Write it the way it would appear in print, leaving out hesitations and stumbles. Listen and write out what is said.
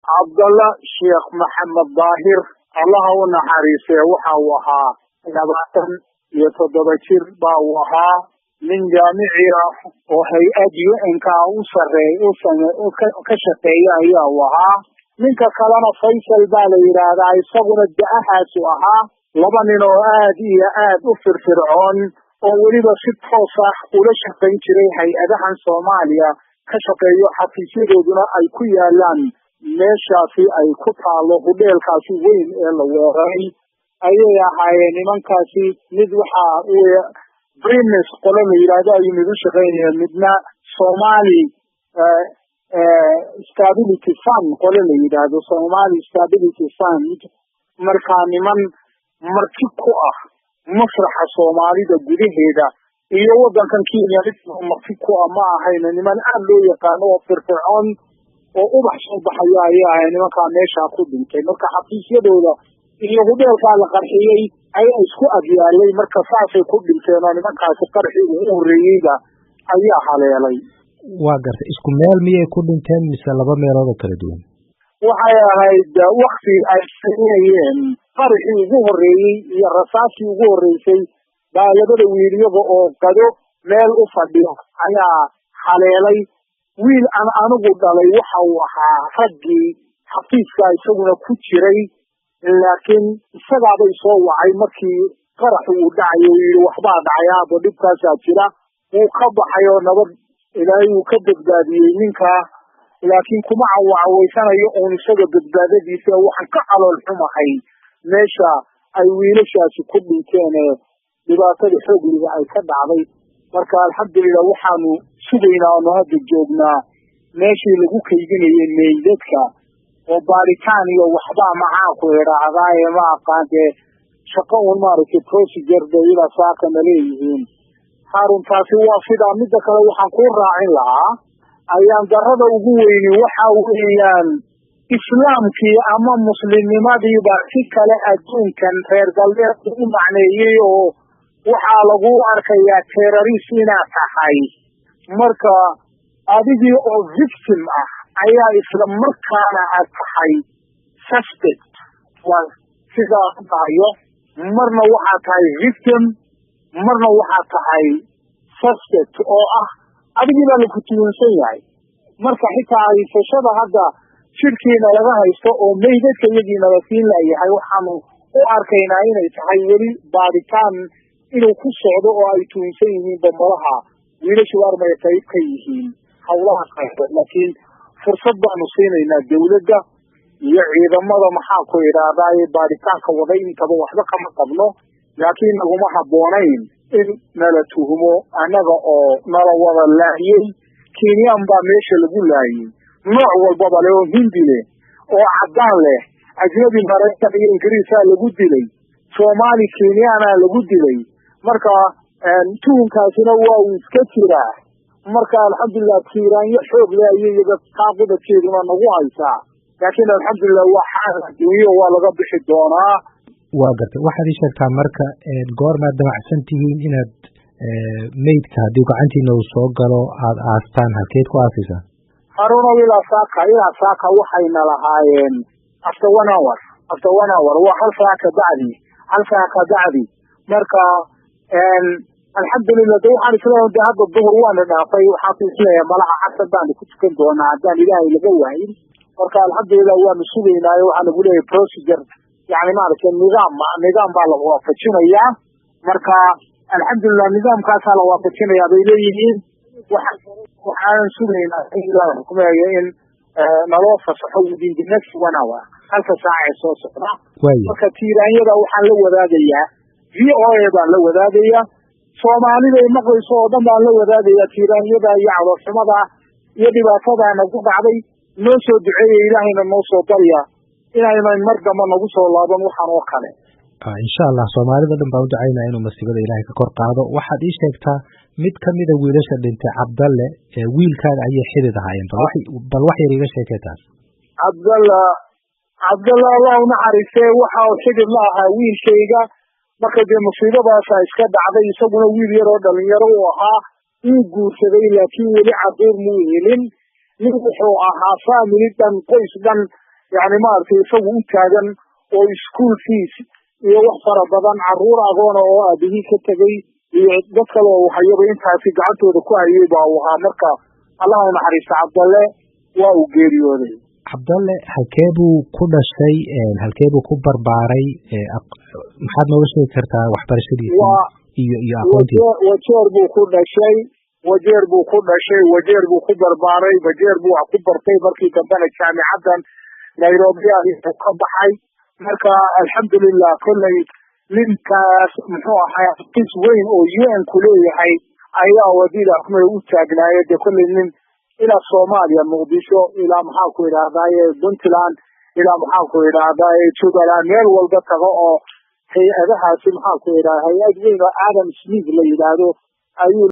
Abdallah Sheikh Maxamed Daahir allaha u naxariistay waxa uu ahaa 27 jir baa uu ahaa nin jaamici ah oo hay'ad UN-ka u ka shaqeeya ayaa uu ahaa ninka kalena Faisal baa la yiraahdaa isaguna da'ahaas u ahaa laba nin oo aad iyo aad u firfircoon oo waliba si toos ah ula shaqeyn jiray hay'adahan Soomaaliya ka shaqeeyo xafiisyadooduna ay ku yaalaan meeshaasi ay ku taalo hudheelkaasi weyn ee la weeraray ayay ahaayeen nimankaasi mid waxa uu Brimis qolo la yiraahdo ay mid u shaqeynaya midna Somali Stability Fund qolo la yiraahdo Somali Stability Fund markaa niman marti ku ah masraxa Soomaalida gudaheeda iyo wadankan Kenya marti ku ah ma ahayn niman aad loo yaqaan oo firfircoon oo ubax soo baxaya ayaa nimanka meesha ku dhintay marka xafiisyadooda iyo hudheelka la qarxiyay ay isku agyaalay marka saasay ku dhinteen nimankaasi qarxiga u horeeyayda ayaa haleelay waa gartay isku meel miyay ku dhinteen mise laba meelood oo kala duwan waxay ahayd waqti ay sameeyeen qarxii ugu horeeyay iyo rasaasii ugu horeysay baa labada wiiliyaga oo qado meel u fadhiyo ayaa haleelay wiil aan anigu dhalay waxa uu ahaa raggii xafiiska isaguna ku jiray laakiin isagaaba soo wacay markii qaraxu uu dhacayo iyo waxba dhacay aad dhibkaas jira uu ka baxay oo nabad ilaahay uu ka badbaadiyay ninka laakiin kuma cawaysanayo oo isaga badbaadadiisa waxaan ka calool xumahay meesha ay wiilashaasi ku dhinteen dhibaatada xoogga ay ka dhacday marka alxamdulillah waxaanu sugaynaa oo hadda joognaa meeshii lagu kaydinayay meydadka oo baaritaan iyo waxba macaan ku yiraahdaa ma aqaante shaqo uun maaragtay procedure dayda saakana leeyihiin xaruntaasi waa sida midda kale waxaan ku raacin lahaa ayaan darada ugu weyni waxa weeyaan islaamkii ama muslimnimadii baa si kale adduunkan reer galbeedka u macneeyay oo waxaa lagu arkayaa terrorist inaad tahay marka adigii oo victim ah ayaa isla markaana aad tahay suspect waa sidaa tahayo marna waxaa tahay victim marna waxaa tahay suspect oo ah adigii baa lagu tuunsan yahay marka xitaa haysashada hadda shirkiina laga haysto oo meydadka iyagiina la siin layahay waxaanu u arkaynaa inay tahay weli baaritaan inuu ku socdo oo ay tuunsan yihiin bambalaha wiilashu armay qayb ka yihiin hawlaha qayb laakiin fursad baanu siinaynaa dawladda iyo ciidamada maxaa ku yiraahdaa baaritaanka waday intaba waxba kama qabno laakiin naguma habboonayn in nala tuhumo annaga oo nala wada laayay Kenyan baa meesha lagu laayay nooc walba leh oo Hindi leh oo caddaan leh ajnabi Maraykan iyo Ingiriis lagu dilay Somali Kenyana lagu dilay marka tuunkaasina waa uu iska jiraa marka alxamdulillah tiiraanyo xoog leh iyaga qaabadakeeduna nagu haysaa laakiin alxamdulillah waxa adduunyo waa laga bixi doonaa waa gartay waxaad sheegtaa marka goorma damacsan tihiin inaad meydka haddii gacantiina uu soo galo aad aastaan halkeed ku aasaysaa haruna ilaa saaka waxayna lahaayeen after 1 hour waa hal saaka bacdi marka alxamdulillah waxaan isleeyahay hadda duhur waan dhaafay waxaan isleeyahay malaha casar baan ku tukan doonaa haddaan ilaahay laga waayin marka alxamdulillah waan sugaynaa waxaan ugu leeyahay procedure يعني ما أعرف النظام بالوافقينيا مركا الحمد لله النظام كاس على وافقينيا بيليه وحان سنين إلى حكومة إن نلوفة صحوة بالنفس ونوى 5 ساعة صوصنا مركا تيرانيا ده وحان لو ذادية في أويضا لو ذادية Somali bay maqlayso oo dhan baa la wadaadaya tiiraanyada iyo caloosnimada iyo dhibaatada nagu dhacday noo soo duceeyay ilaahayna noo soo bariya inaynan mar dambe nagu soo laaban waxaan oo kale insha Allah Soomaalida dhan baa u ducaynaa inuu masiibada Ilaahay ka kor qaado waxaad ii sheegtaa mid kamid ah wiilasha dhintay Cabdalle wiilkaaga ayay xidid ahaayeen bal wax yar iga sheekaytaas Cabdalle Allah u naxariistay waxa uu xidid la ahaa wiilkayga marka dee musiibadaas iska dhacday isaguna wiil yar oo dhalinyaro u ahaa uu guursaday laakiin weli cadeer muu helin nin wuxuu ahaa family dhan qoys dhan yani maaragtay isagu u taagan oo school fees iyo wax fara badan caruur agoona oo aabihii ka tegay iyo dad kale oo hayaba intaasi gacantooda ku hayay baa uu ahaa. marka allah u naxariista Cabdalle waa uu geeriyooday. Cabdalle halkee buu ku dhashay, halkee buu ku barbaaray, maxaad nooga sheegi kartaa waxbarashadiisa iyo aqoontiisa? Wajeer buu ku dhashay, Wajeer buu ku ku barbaaray, Wajeer buu wax ku bartay, markii dambena jaamicadan Nairobi ayuu ka baxay. marka alxamdulillah kolley ninkaas muxuu ahaa qis weyn oo UN ku leeyahay ayaa wadida kuma u taagnaayay de kolley nin ilaa Soomaaliya Muqdisho ilaa maxaa ku yiraahdaa Puntland ilaa maxaa ku yiraahdaa Jubaland meel walba tago oo hay'adahaasi maxaa ku yiraahdaa hay'ad weyn oo Adam Smith la yiraahdo ayuu